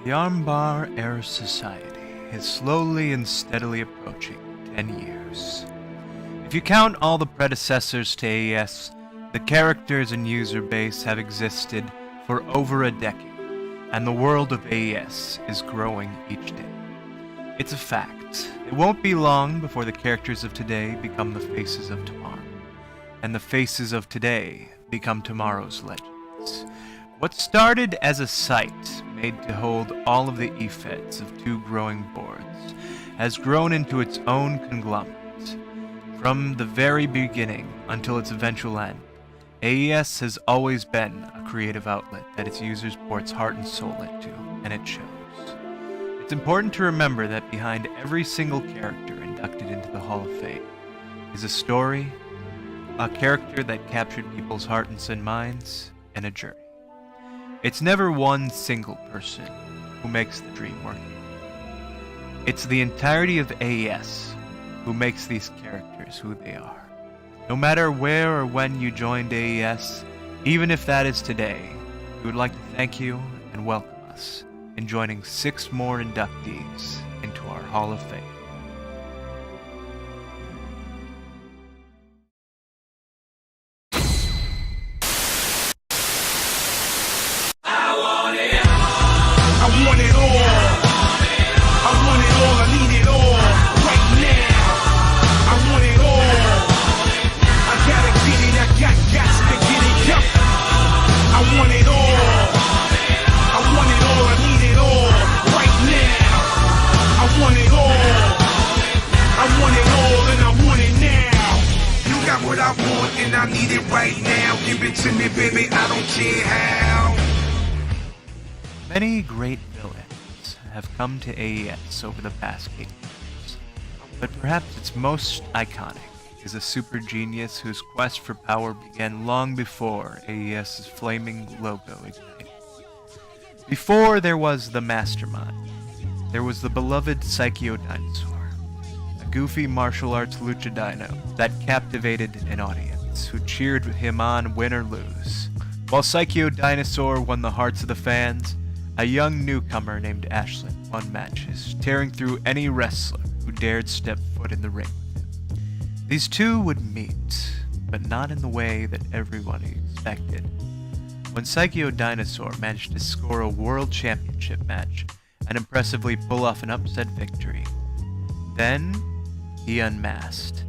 The Armbar Era Society is slowly and steadily approaching 10 years. If you count all the predecessors to AES, the characters and user base have existed for over a decade, and the world of AES is growing each day. It's a fact. It won't be long before the characters of today become the faces of tomorrow, and the faces of today become tomorrow's legends. What started as a site made to hold all of the EFEDs of two growing boards has grown into its own conglomerate. From the very beginning until its eventual end, AES has always been a creative outlet that its users pour its heart and soul into, and it shows. It's important to remember that behind every single character inducted into the Hall of Fame is a story, a character that captured people's hearts and minds, and a journey. It's never one single person who makes the dream work. It's the entirety of AES who makes these characters who they are. No matter where or when you joined AES, even if that is today, we would like to thank you and welcome us in joining 6 more inductees into our Hall of Fame. I need it right now. Give it to me, baby. I don't care how. Many great villains have come to AES over the past 8 years, but perhaps its most iconic is a super genius whose quest for power began long before AES's flaming logo ignited. Before there was the Mastermind, there was the beloved Psycho Dinosaur, a goofy martial arts lucha dino that captivated an audience who cheered him on win or lose. While Psycho Dinosaur won the hearts of the fans, a young newcomer named Ashe won matches, tearing through any wrestler who dared step foot in the ring with him. These two would meet, but not in the way that everyone expected. When Psycho Dinosaur managed to score a world championship match and impressively pull off an upset victory, then he unmasked,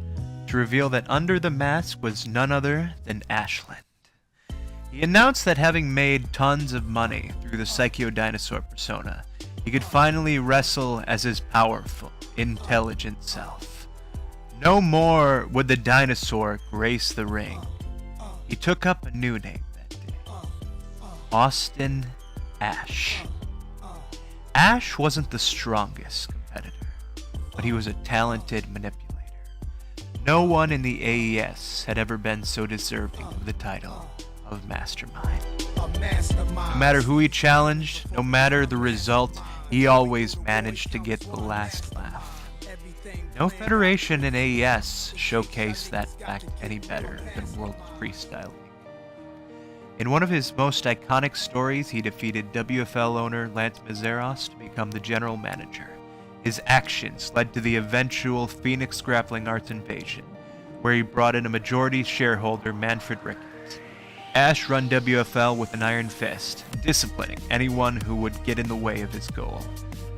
to reveal that under the mask was none other than Ashe. He announced that having made tons of money through the Psycho Dinosaur persona, he could finally wrestle as his powerful, intelligent self. No more would the dinosaur grace the ring. He took up a new name that day: Austin Ashe. Ashe wasn't the strongest competitor, but he was a talented manipulator. No one in the AES had ever been so deserving of the title of Mastermind. No matter who he challenged, no matter the result, he always managed to get the last laugh. No federation in AES showcased that fact any better than World Freestyle. In one of his most iconic stories, he defeated WFL owner Lance Mazeros to become the general manager. His actions led to the eventual Phoenix Grappling Arts invasion, where he brought in a majority shareholder, Manfred Ricketts. Ashe run WFL with an iron fist, disciplining anyone who would get in the way of his goal,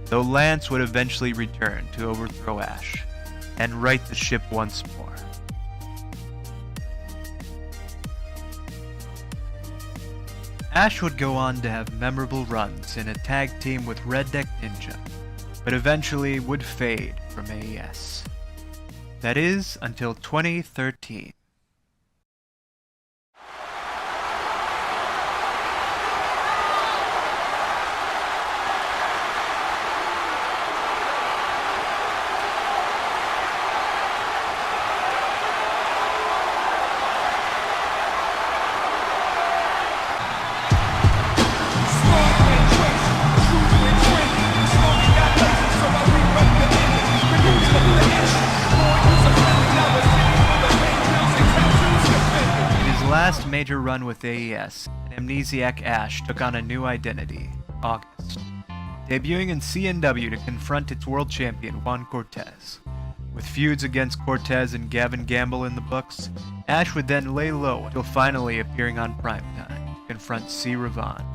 though Lance would eventually return to overthrow Ashe and right the ship once more. Ashe would go on to have memorable runs in a tag team with Red Deck Ninja, but eventually would fade from AES. That is, until 2013. Last major run with AES, an amnesiac Ashe took on a new identity, Auguste. debuting in CNW to confront its world champion Juan Cortez. With feuds against Cortez and Gavin Gamble in the books, Ashe would then lay low until finally appearing on Primetime to confront C. Ravon,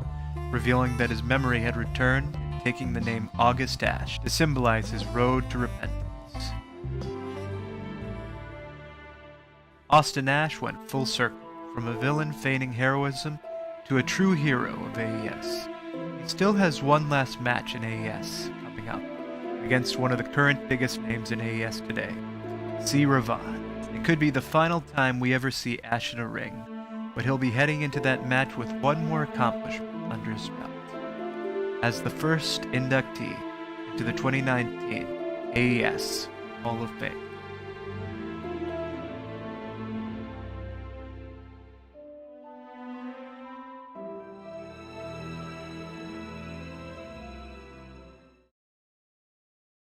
revealing that his memory had returned and taking the name Auguste Ashe to symbolize his road to repentance. Austin Ashe went full circle, from a villain feigning heroism to a true hero of AES. He still has one last match in AES coming up, against one of the current biggest names in AES today, C. Ravon. It could be the final time we ever see Ashe in a ring, but he'll be heading into that match with one more accomplishment under his belt. As the first inductee into the 2019 AES Hall of Fame.